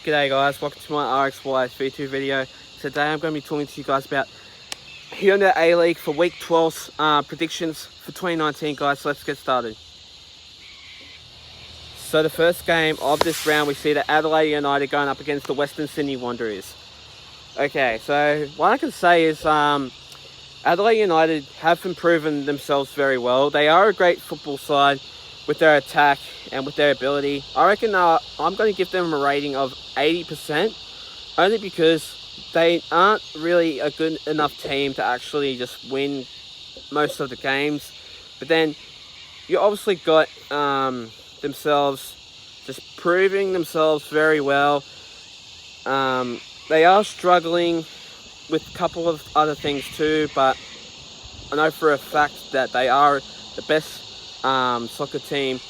G'day guys, welcome to my Rxys V2 video. Today I'm going to be talking to you guys about Hyundai Aleague for week 12's predictions for 2019 guys, so let's get started. So the first game of this round we see the Adelaide United going up against the Western Sydney Wanderers. Okay, so what I can say is Adelaide United have proven themselves very well. They are a great football side with their attack and with their ability. I reckon I'm going to give them a rating of 80%, only because they aren't really a good enough team to actually just win most of the games. But then you obviously got themselves just proving themselves very well. They are struggling with a couple of other things too, but I know for a fact that they are the best soccer team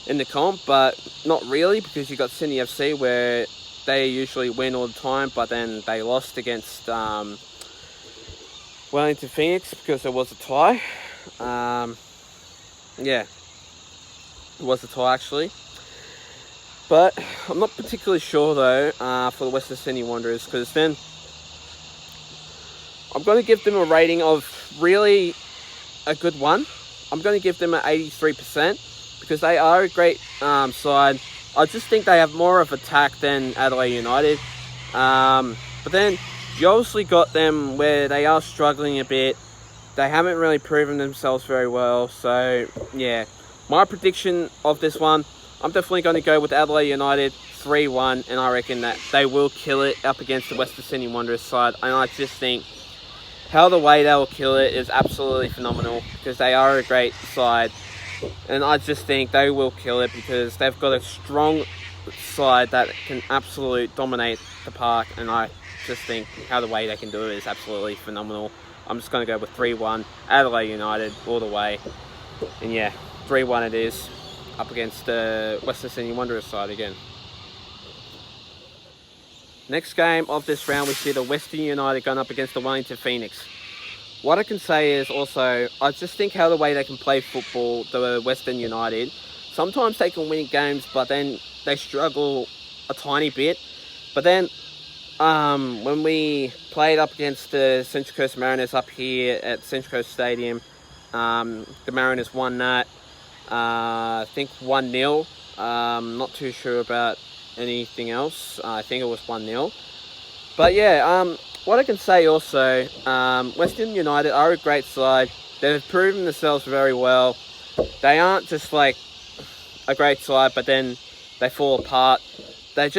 in the comp, but not really, because you got Sydney FC where they usually win all the time, but then they lost against Wellington Phoenix because there was a tie. Yeah, it was a tie actually. But I'm not particularly sure though for the Western Sydney Wanderers, because then I'm going to give them a rating of really a good one. I'm going to give them an 83% because they are a great side. I just think they have more of attack than Adelaide United. But then you obviously got them where they are struggling a bit. They haven't really proven themselves very well. So yeah, my prediction of this one, I'm definitely going to go with Adelaide United 3-1, and I reckon that they will kill it up against the Western Sydney Wanderers side. And I just think how the way they will kill it is absolutely phenomenal, because they are a great side, and I just think they will kill it because they've got a strong side that can absolutely dominate the park, and I just think how the way they can do it is absolutely phenomenal. I'm just going to go with 3-1 Adelaide United all the way, and yeah, 3-1 it is up against the Western Sydney Wanderers side again. Next game of this round, we see the Western United going up against the Wellington Phoenix. What I can say is also, I just think how the way they can play football, the Western United, sometimes they can win games, but then they struggle a tiny bit. But then, when we played up against the Central Coast Mariners up here at Central Coast Stadium, the Mariners won that, I think 1-0. Not too sure about anything else. I think it was 1-0. But yeah, what I can say also, Western United are a great side. They've proven themselves very well. They aren't just like a great side, but then they fall apart. They've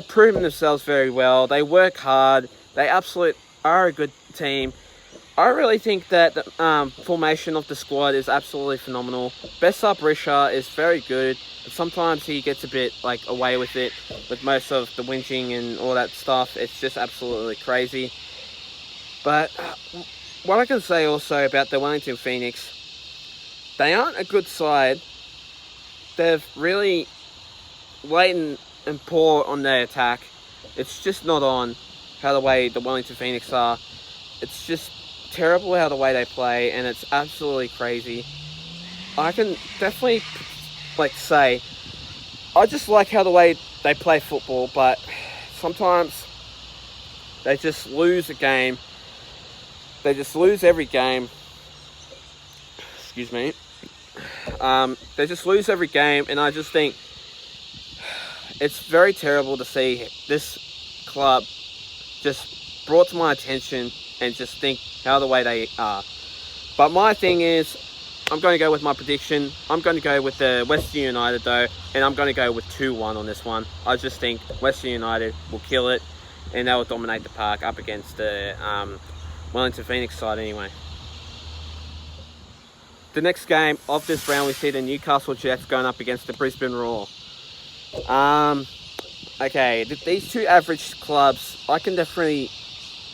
proven themselves very well. They work hard. They absolutely are a good team. I really think that the formation of the squad is absolutely phenomenal. Best up Rxys is very good, but sometimes he gets a bit like away with it, with most of the whinging and all that stuff. It's just absolutely crazy. But what I can say also about the Wellington Phoenix, they aren't a good side. They're really blatant and poor on their attack. It's just not on how the way the Wellington Phoenix are. It's just terrible how the way they play, and it's absolutely crazy. I can definitely say I just like how the way they play football, but sometimes they just lose a game. They just lose every game. Excuse me. They just lose every game, and I just think it's very terrible to see this club just brought to my attention and just think how the way they are. But my thing is, I'm going to go with my prediction. I'm going to go with the Western United though, and I'm going to go with 2-1 on this one. I just think Western United will kill it, and they will dominate the park up against the Wellington Phoenix side anyway. The next game of this round, we see the Newcastle Jets going up against the Brisbane Roar. Okay, these two average clubs, I can definitely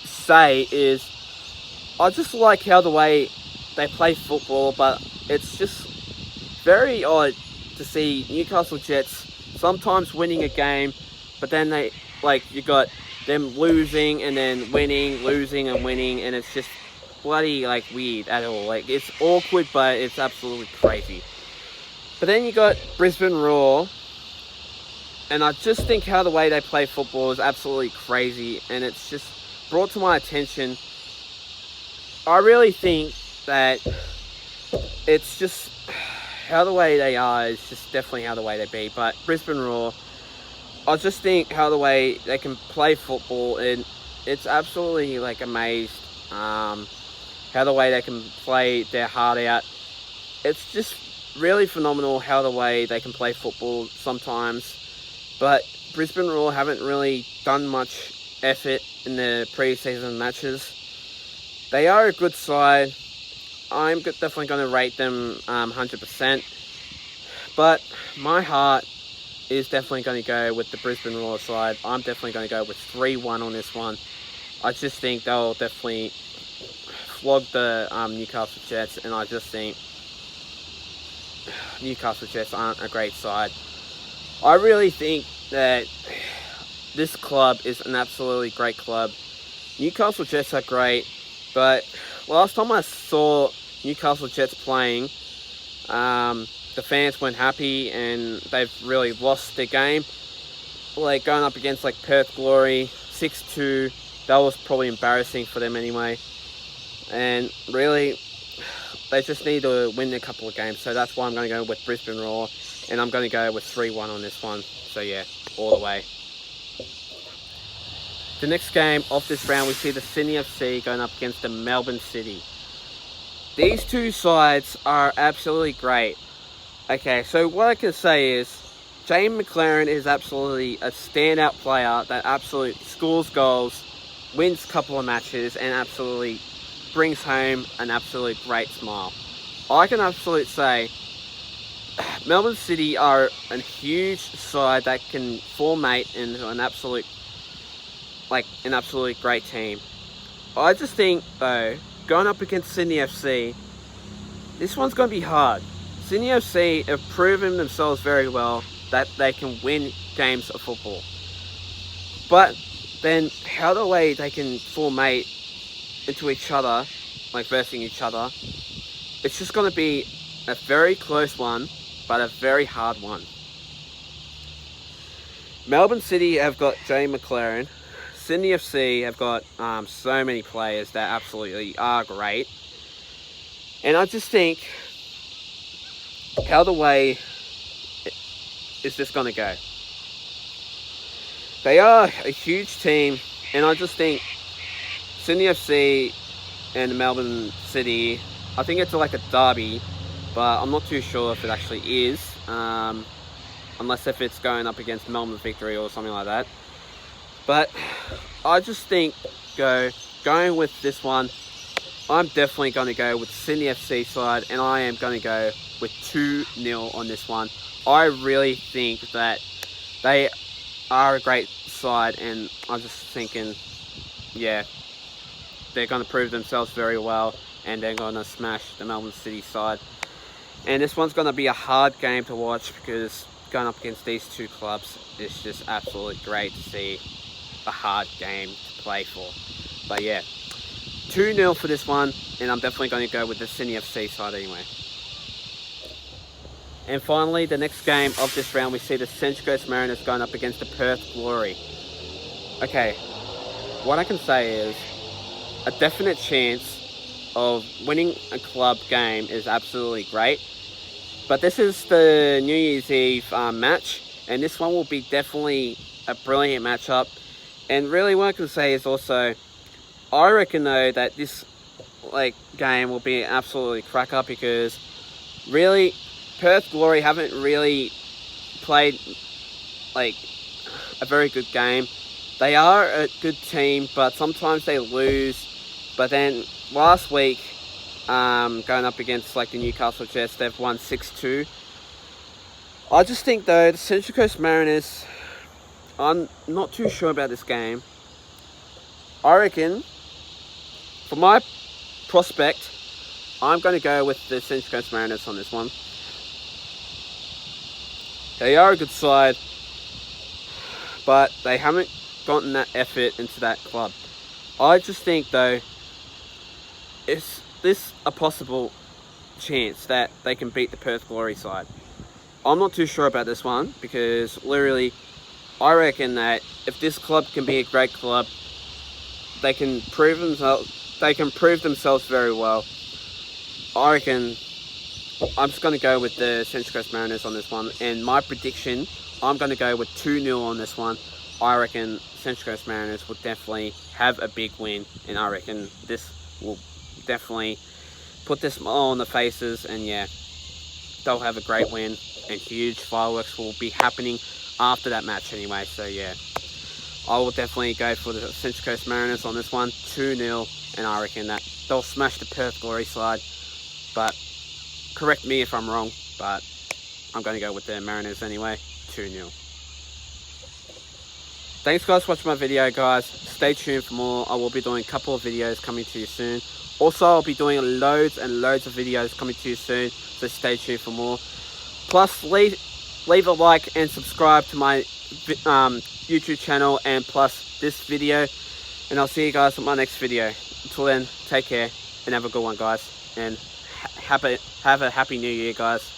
say is, I just like how the way they play football, but it's just very odd to see Newcastle Jets sometimes winning a game, but then they, you got them losing and then winning, losing and winning, and it's just bloody weird at all. It's awkward, but it's absolutely crazy. But then you got Brisbane Roar, And I just think how the way they play football is absolutely crazy, and it's just brought to my attention. I really think that it's just how the way they are is just definitely how the way they be. But Brisbane Roar, I just think how the way they can play football, and it's absolutely like amazed how the way they can play their heart out. It's just really phenomenal how the way they can play football sometimes. But Brisbane Roar haven't really done much effort in the pre-season matches. They are a good side. I'm definitely going to rate them 100%. But my heart is definitely going to go with the Brisbane Roar side. I'm definitely going to go with 3-1 on this one. I just think they'll definitely flog the Newcastle Jets, and I just think Newcastle Jets aren't a great side. I really think that this club is an absolutely great club. Newcastle Jets are great, but last time I saw Newcastle Jets playing, the fans weren't happy, and they've really lost their game. Like going up against like Perth Glory 6-2, that was probably embarrassing for them anyway. And really, they just need to win a couple of games. So that's why I'm going to go with Brisbane Roar, and I'm going to go with 3-1 on this one. So yeah, all the way. The next game of this round, we see the Sydney FC going up against the Melbourne City. These two sides are absolutely great. Okay, so what I can say is, James McLaren is absolutely a standout player that absolutely scores goals, wins a couple of matches, and absolutely brings home an absolute great smile. I can absolutely say Melbourne City are a huge side that can formate into an absolute great team. I just think though, going up against Sydney FC, this one's going to be hard. Sydney FC have proven themselves very well that they can win games of football. But then how the way they can formate into each other, like versing each other, it's just going to be a very close one, but a very hard one. Melbourne City have got James McLaren. Sydney FC have got so many players that absolutely are great. And I just think how the way is this going to go? They are a huge team, and I just think Sydney FC and Melbourne City, I think it's like a derby, but I'm not too sure if it actually is, unless if it's going up against Melbourne Victory or something like that. But I just think going with this one, I'm definitely going to go with Sydney FC side, and I am going to go with 2-0 on this one. I really think that they are a great side, and I'm just thinking, yeah, they're going to prove themselves very well, and they're going to smash the Melbourne City side. And this one's going to be a hard game to watch, because going up against these two clubs is just absolutely great to see a hard game to play for. But yeah, 2-0 for this one, and I'm definitely going to go with the Sydney FC side anyway. And finally, the next game of this round, we see the Central Coast Mariners going up against the Perth Glory. Okay, what I can say is a definite chance of winning a club game is absolutely great. But this is the New Year's Eve match, and this one will be definitely a brilliant matchup. And really what I can say is also, I reckon though that this game will be absolutely cracker, because really Perth Glory haven't really played a very good game. They are a good team, but sometimes they lose. But then last week, going up against the Newcastle Jets, they've won 6-2. I just think though, the Central Coast Mariners, I'm not too sure about this game. I reckon, for my prospect, I'm going to go with the Central Coast Mariners on this one. They are a good side, but they haven't gotten that effort into that club. I just think though, is this a possible chance that they can beat the Perth Glory side? I'm not too sure about this one, because literally I reckon that if this club can be a great club, they can prove themselves. They can prove themselves very well. I reckon I'm just going to go with the Central Coast Mariners on this one. And my prediction, I'm going to go with 2-0 on this one. I reckon Central Coast Mariners will definitely have a big win. And I reckon this will definitely put this smile on the faces. And yeah, they'll have a great win. And huge fireworks will be happening after that match anyway. So yeah, I will definitely go for the Central Coast Mariners on this one. 2-0. And I reckon that they'll smash the Perth Glory side. But correct me if I'm wrong, but I'm going to go with the Mariners anyway. 2-0. Thanks guys for watching my video, guys. Stay tuned for more. I will be doing a couple of videos coming to you soon. Also, I'll be doing loads and loads of videos coming to you soon, so stay tuned for more. Plus, leave a like and subscribe to my YouTube channel, and plus this video. And I'll see you guys on my next video. Until then, take care and have a good one, guys. And have a happy new year, guys.